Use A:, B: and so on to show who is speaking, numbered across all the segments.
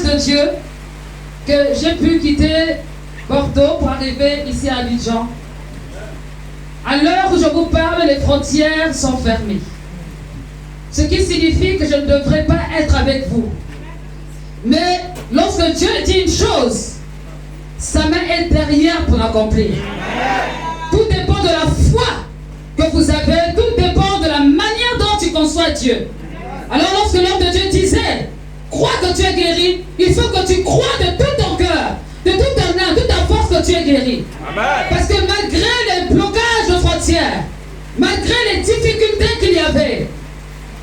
A: de Dieu que j'ai pu quitter Bordeaux pour arriver ici à Abidjan. À l'heure où je vous parle, les frontières sont fermées. Ce qui signifie que je ne devrais pas être avec vous. Mais lorsque Dieu dit une chose, sa main est derrière pour l'accomplir. Tout dépend de la foi que vous avez, tout dépend de la manière dont tu conçois Dieu. Alors lorsque l'homme de Dieu disait, crois que tu es guéri, il faut que tu crois de tout ton cœur, de toute ton âme, de toute ta force que tu es guéri. Amen. Parce que malgré les blocages de frontières, malgré les difficultés qu'il y avait,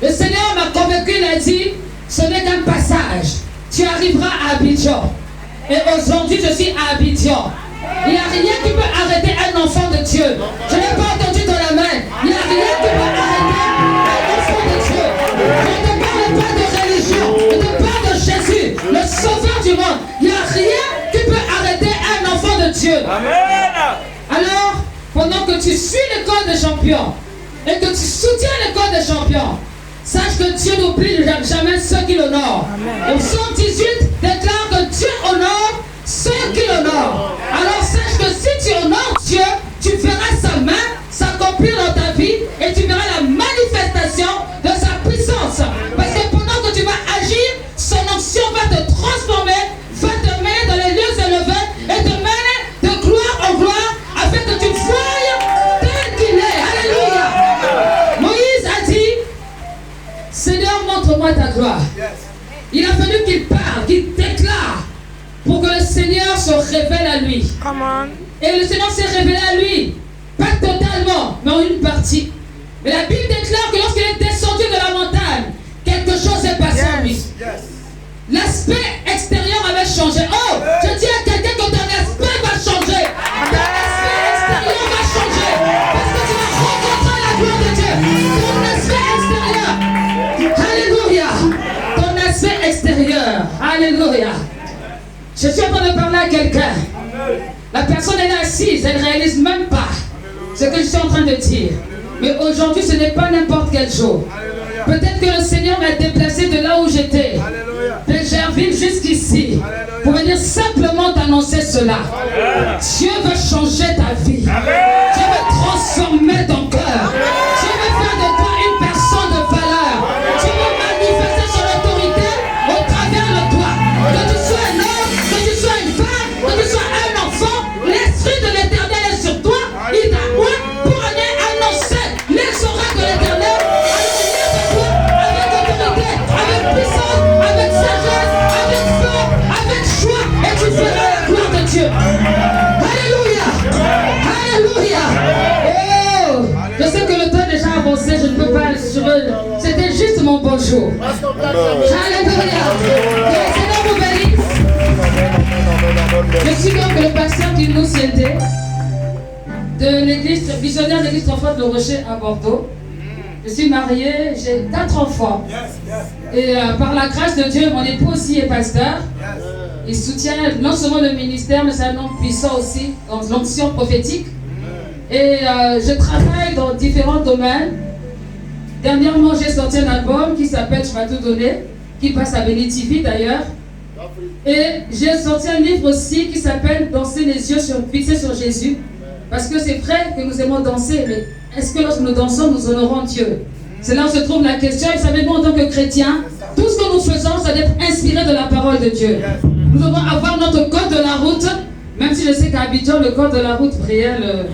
A: le Seigneur m'a convaincu, il a dit, ce n'est qu'un passage. Tu arriveras à Abidjan. Et aujourd'hui, je suis à Abidjan. Il n'y a rien qui peut arrêter un enfant de Dieu. Je n'ai pas entendu dans la main. Il n'y a rien qui peut arrêter un enfant de Dieu. Je ne parle pas de religion. Je te parle de Jésus, le sauveur du monde. Il n'y a rien qui peut arrêter un enfant de Dieu. Amen. Alors, pendant que tu suis l'école des champions et que tu soutiens l'école des champions, sache que Dieu n'oublie jamais ceux qui l'honorent. Le psaume 18 déclare que Dieu honore ceux qui l'honorent. Alors sache que si tu honores Dieu, tu verras sa main s'accomplir dans ta vie et tu verras la manifestation de sa puissance. Parce que pendant que tu vas agir, son onction va te transformer, va te mener dans les lieux élevés et te mener de gloire en gloire afin que tu voies tel qu'il est. Alléluia. Moïse a dit, Seigneur, montre-moi ta gloire. Il a fallu qu'il parle, qu'il déclare pour que le Seigneur se révèle à lui. Et le Seigneur s'est révélé à lui, pas totalement, mais en une partie. Mais la Bible déclare que lorsqu'il est descendu de la montagne, quelque chose est passé en lui. L'aspect extérieur avait changé. Oh, je dis à quelqu'un que ton aspect va changer. Ton aspect extérieur va changer. Parce que tu vas rencontrer la gloire de Dieu. Ton aspect extérieur. Alléluia. Ton aspect extérieur. Alléluia. Je suis en train de parler à quelqu'un. La personne est assise, elle ne réalise même pas ce que je suis en train de dire. Mais aujourd'hui, ce n'est pas n'importe quel jour. Peut-être que le Seigneur m'a déplacé de là où j'étais, de Gerville jusqu'ici, pour venir simplement t'annoncer cela. Dieu veut changer ta vie. Dieu veut transformer ton cœur. Dieu veut faire de toi une personne de valeur. Dieu veut manifester son autorité au travers de toi. Que tu sois un homme, que tu sois une femme, que tu sois un enfant, l'Esprit de l'Éternel est sur toi. Il t'a oint pour aller annoncer les oracles de l'Éternel. Avec autorité, avec puissance, avec sagesse, avec feu, avec joie. Et tu feras la gloire de Dieu. Alléluia. Alléluia. Oh, je sais que le temps est déjà avancé, je ne peux pas assurer. C'était juste mon bonjour. Alléluia. Que le Seigneur vous bénisse. Je suis donc le pasteur qui nous aidait de l'église visionnaire de l'église enfant de Le Rocher à Bordeaux. Je suis mariée, j'ai 4 enfants. Et par la grâce de Dieu, mon époux aussi est pasteur. Il soutient non seulement le ministère, mais c'est un homme puissant aussi dans l'onction prophétique. Et je travaille dans différents domaines. Dernièrement, j'ai sorti un album qui s'appelle Je vais tout donner, qui passe à Béni TV d'ailleurs. Et j'ai sorti un livre aussi qui s'appelle Danser les yeux fixés sur Jésus. Parce que c'est vrai que nous aimons danser, mais est-ce que lorsque nous dansons, nous honorons Dieu? C'est là où se trouve la question. Et vous savez, nous en tant que chrétiens, tout ce que nous faisons, ça doit être inspiré de la parole de Dieu. Nous devons avoir notre code de la route, même si je sais qu'à Abidjan, le code de la route réel,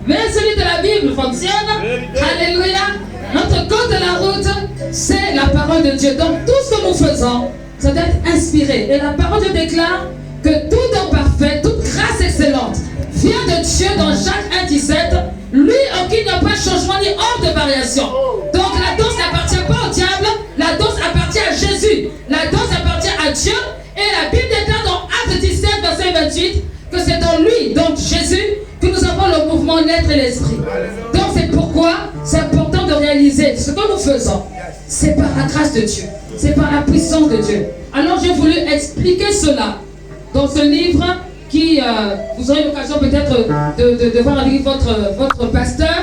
A: mais celui de la Bible fonctionne. Alléluia. Notre code de la route, c'est la parole de Dieu. Donc tout ce que nous faisons, ça doit être inspiré. Et la parole de Dieu déclare que tout don parfait, toute grâce excellente vient de Dieu dans Jacques 1,17. Lui en qui il n'y a pas de changement ni ordre de variation. Donc la danse n'appartient pas au diable, la danse appartient à Jésus. La danse appartient à Dieu. Et la Bible déclare dans Actes 17, verset 28, que c'est dans lui, donc Jésus, que nous avons le mouvement, l'être et l'esprit. Donc c'est pourquoi c'est important de réaliser ce que nous faisons. C'est par la grâce de Dieu. C'est par la puissance de Dieu. Alors j'ai voulu expliquer cela dans ce livre qui, vous aurez l'occasion peut-être de voir avec votre pasteur.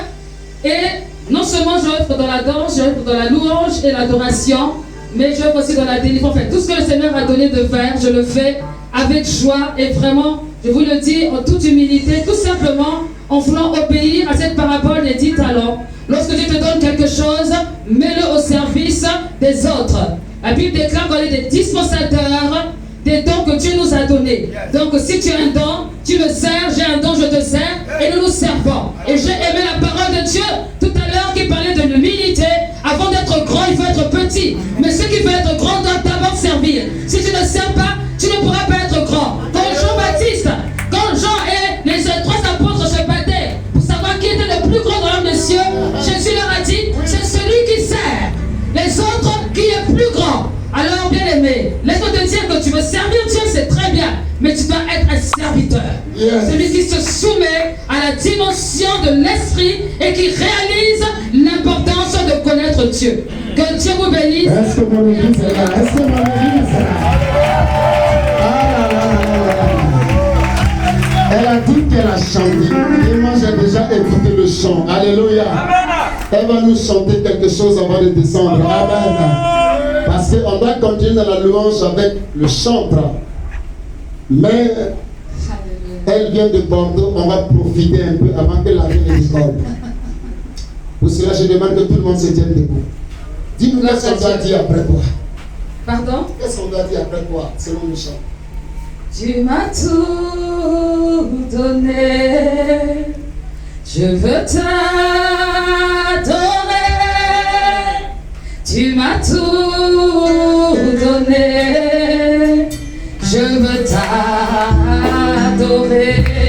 A: Et non seulement je œuvre dans la danse, je œuvre dans la louange et l'adoration, mais je veux aussi dans la délivrance. Tout ce que le Seigneur a donné de faire, je le fais avec joie et vraiment, je vous le dis en toute humilité, tout simplement en voulant obéir à cette parabole des 10 talents. Lorsque Dieu te donne quelque chose, mets-le au service des autres. La Bible déclare qu'on est des dispensateurs des dons que Dieu nous a donnés. Donc si tu as un don, tu me sers, j'ai un don, je te sers, et nous nous servons. Et j'ai aimé la parole de Dieu tout à l'heure qui parlait de l'humilité. Avant d'être grand, il faut être petit. Mais ce qui veut être grand doit d'abord servir. Si tu ne sers pas, tu ne pourras pas être grand. Quand Jean-Baptiste, quand Jean et les 3 apôtres se battaient pour savoir qui était le plus grand dans l'homme des cieux, Jésus leur a dit, c'est celui qui sert. Les autres qui est plus grand. Alors bien aimé, laisse-moi te dire que tu veux servir Dieu, c'est très bien, mais tu dois être un serviteur. Yes. Celui qui se soumet à la dimension de l'esprit et qui réalise l'importance de connaître Dieu. Que Dieu vous bénisse.
B: Est-ce que mon église est là? Est-ce que mon église est là? Elle a dit qu'elle a chanté. Et moi j'ai déjà écouté le chant. Alléluia. Amen. Elle va nous chanter quelque chose avant de descendre. Amen. Parce qu'on doit continuer dans la louange avec le chantre. Mais elle vient de Bordeaux, on va profiter un peu avant que la vie ne déborde. Pour cela, je demande que tout le monde se tienne debout. Dis-nous qu'est-ce qu'on doit dire après toi.
A: Pardon?
B: Qu'est-ce qu'on doit dire après toi, selon le chant?
A: Tu m'as tout donné, je veux t'adorer. Tu m'as tout donné, je veux t'adorer.